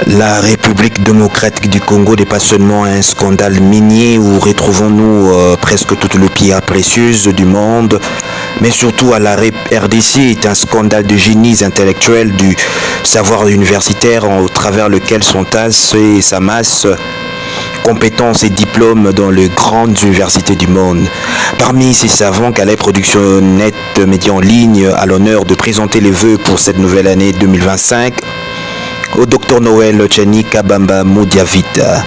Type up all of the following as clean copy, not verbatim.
La République démocratique du Congo n'est pas seulement un scandale minier où retrouvons-nous presque toutes les pierres précieuses du monde, mais surtout à la RDC est un scandale de génies intellectuels du savoir universitaire au travers lequel sont tassés et s'amassent compétences et diplômes dans les grandes universités du monde. Parmi ces savants, Calais Production Net Média en ligne a l'honneur de présenter les vœux pour cette nouvelle année 2025 au Dr Noël Tchani Kabamba Moudiavita.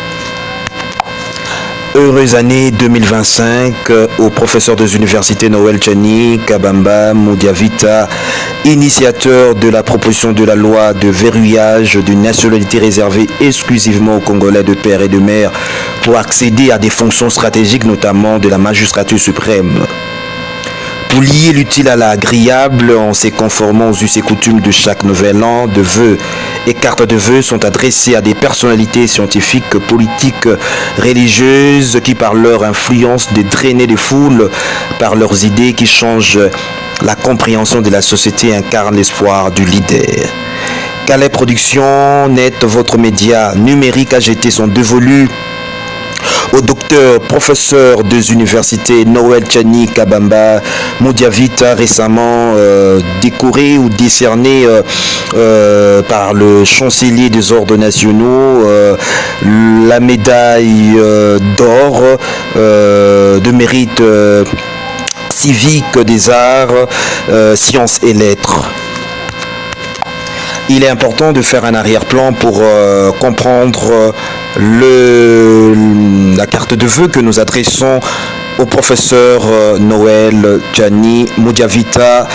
Heureuse année 2025 au professeur des universités Noël Tchani Kabamba Moudiavita, initiateur de la proposition de la loi de verrouillage d'une nationalité réservée exclusivement aux Congolais de père et de mère pour accéder à des fonctions stratégiques, notamment de la magistrature suprême. Pour lier l'utile à l'agréable en se conformant aux us et coutumes de chaque nouvel an, de vœux et cartes de vœux sont adressées à des personnalités scientifiques, politiques, religieuses qui par leur influence de drainer les foules, par leurs idées qui changent la compréhension de la société, incarnent l'espoir du leader. Calais Production Net, votre média numérique, a jeté son dévolu au docteur, professeur des universités Noël Tchani Kabamba Moudiavita, récemment décoré ou décerné par le chancelier des ordres nationaux la médaille d'or de mérite civique des arts, sciences et lettres. Il est important de faire un arrière-plan pour comprendre la carte de vœux que nous adressons au professeur Noël Tchani Moudiavita.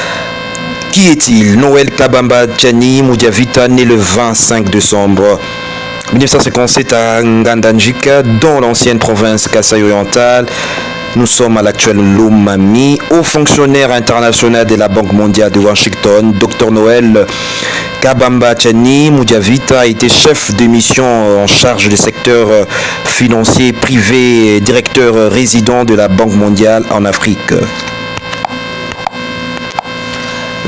Qui est-il? Noël Kabamba Tchani Moudiavita, né le 25 décembre 1957 à Ngandanjika, dans l'ancienne province Kasaï orientale. Nous sommes à l'actuel Lomami, haut fonctionnaire international de la Banque mondiale de Washington. Dr Noël Kabamba Tchani Moudiavita a été chef de mission en charge du secteur financier privé et directeur résident de la Banque mondiale en Afrique.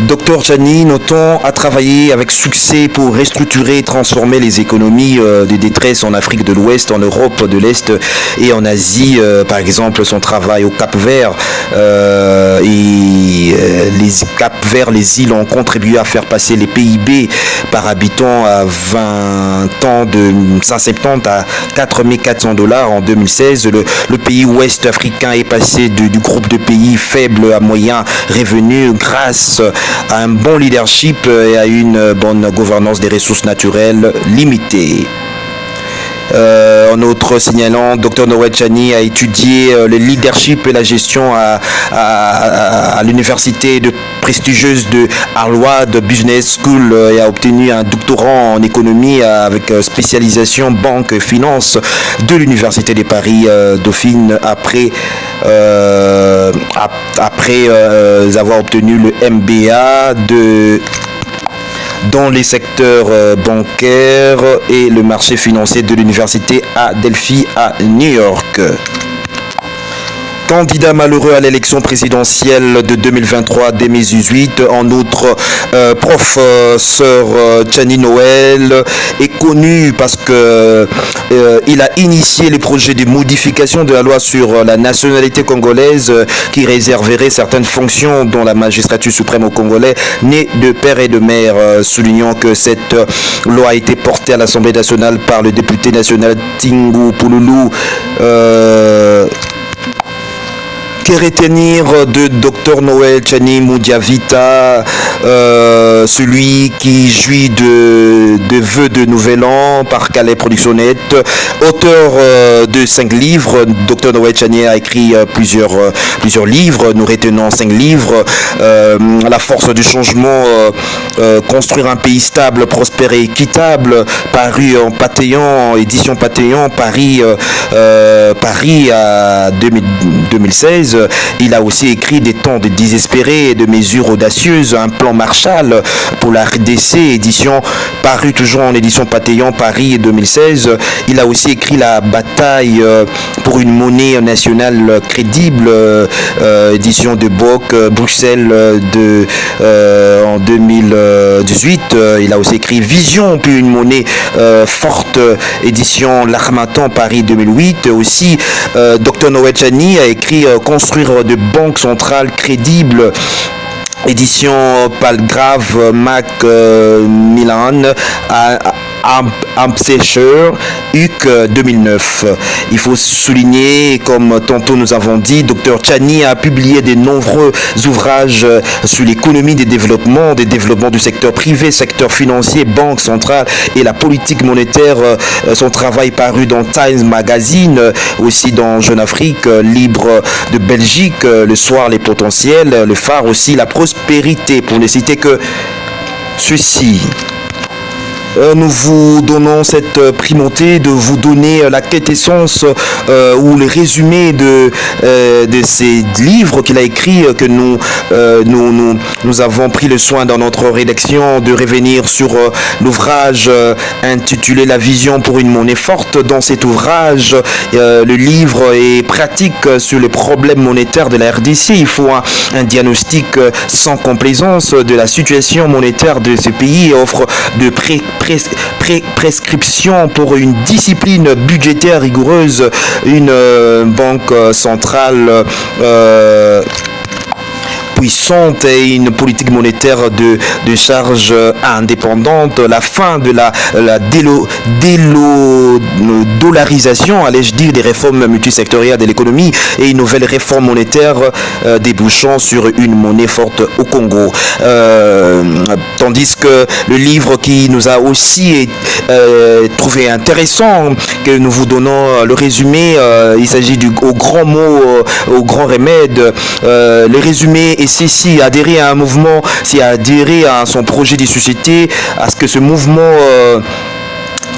Dr Tchani, notons, a travaillé avec succès pour restructurer et transformer les économies des détresses en Afrique de l'Ouest, en Europe de l'Est et en Asie. Par exemple, son travail au Cap-Vert les îles ont contribué à faire passer les PIB par habitant à 20 ans de 570 à 4400 $ en 2016. Le pays ouest africain est passé du groupe de pays faibles à moyen revenu grâce à un bon leadership et à une bonne gouvernance des ressources naturelles limitées. En outre, signalant, Dr Noël Tchani a étudié le leadership et la gestion à l'université prestigieuse de Harvard Business School et a obtenu un doctorat en économie avec spécialisation banque et finance de l'université de Paris Dauphine après avoir obtenu le MBA dans les secteurs bancaires et le marché financier de l'université Adelphi à New York. Candidat malheureux à l'élection présidentielle de 2023-2018. En outre, professeur Tchani Noël est connu parce que il a initié les projets de modification de la loi sur la nationalité congolaise qui réserverait certaines fonctions dont la magistrature suprême aux Congolais nés de père et de mère. Soulignant que cette loi a été portée à l'Assemblée nationale par le député national Tingu Pouloulou. Que retenir de Dr Noël Tchani Moudiavita, celui qui jouit de vœux de nouvel an par Calais Production Net, auteur de 5 livres. Dr Noël Tchani a écrit plusieurs livres. Nous retenons 5 livres. La force du changement, construire un pays stable, prospère et équitable, paru en Patéon, édition Patéon, Paris à 2016. 2016. Il a aussi écrit Des temps de désespérés et de mesures audacieuses, un plan Marshall pour la RDC, édition paru toujours en édition Pathéon, Paris 2016. Il a aussi écrit La bataille pour une monnaie nationale crédible, édition de Boc, Bruxelles en 2018. Il a aussi écrit Vision puis une monnaie forte, édition L'Harmattan, Paris 2008. Aussi, Dr Noël Tchani a écrit Construire de banques centrales crédibles, édition Palgrave, Macmillan, Hampshire, HUC 2009. Il faut souligner, comme tantôt nous avons dit, Dr Tchani a publié de nombreux ouvrages sur l'économie des développements du secteur privé, secteur financier, banque centrale et la politique monétaire. Son travail paru dans Times Magazine, aussi dans Jeune Afrique, Libre de Belgique, Le Soir, Les Potentiels, Le Phare aussi, La Prospérité, pour ne citer que ceci. Nous vous donnons cette primauté de vous donner la quintessence ou le résumé de ces livres qu'il a écrits, que nous avons pris le soin dans notre rédaction de revenir sur l'ouvrage intitulé La vision pour une monnaie forte. Dans cet ouvrage, le livre est pratique sur les problèmes monétaires de la RDC. Il faut un diagnostic sans complaisance de la situation monétaire de ce pays et offre de prescription pour une discipline budgétaire rigoureuse, une banque centrale puissante et une politique monétaire de charge indépendante, la fin de la dollarisation, allais-je dire, des réformes multisectorielles de l'économie et une nouvelle réforme monétaire débouchant sur une monnaie forte au Congo. Tandis que le livre qui nous a aussi trouvé intéressant, que nous vous donnons le résumé, il s'agit au grand mot, au grand remède, le résumé et si adhérer à un mouvement, si adhérer à son projet de société, à ce que ce mouvement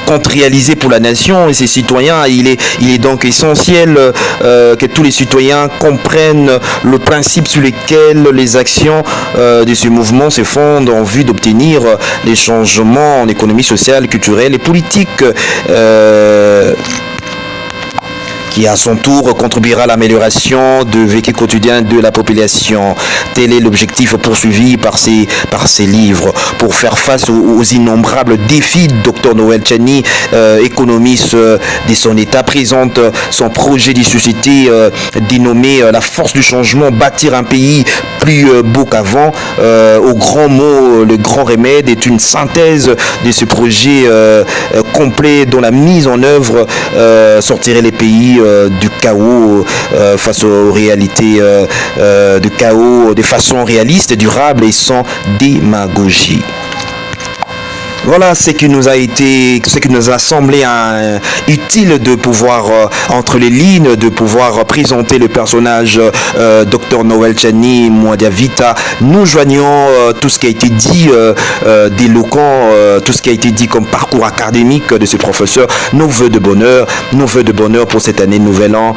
compte réaliser pour la nation et ses citoyens, il est donc essentiel que tous les citoyens comprennent le principe sur lequel les actions de ce mouvement se fondent en vue d'obtenir les changements en économie sociale, culturelle et politique. Qui à son tour contribuera à l'amélioration du vécu quotidien de la population. Tel est l'objectif poursuivi par ces livres. Pour faire face aux innombrables défis, Dr Noël Tchani, économiste de son État, présente son projet de société dénommé La force du changement, bâtir un pays plus beau qu'avant. Au grand mot, le grand remède est une synthèse de ce projet complet dont la mise en œuvre sortirait les pays du chaos face aux réalités du chaos de façon réaliste, durable et sans démagogie. Voilà ce qui nous a semblé utile de pouvoir, entre les lignes, de pouvoir présenter le personnage Dr Noël Tchani Mwadiavita. Nous joignons tout ce qui a été dit d'éloquent, tout ce qui a été dit comme parcours académique de ce professeur. Nos vœux de bonheur pour cette année Nouvel An.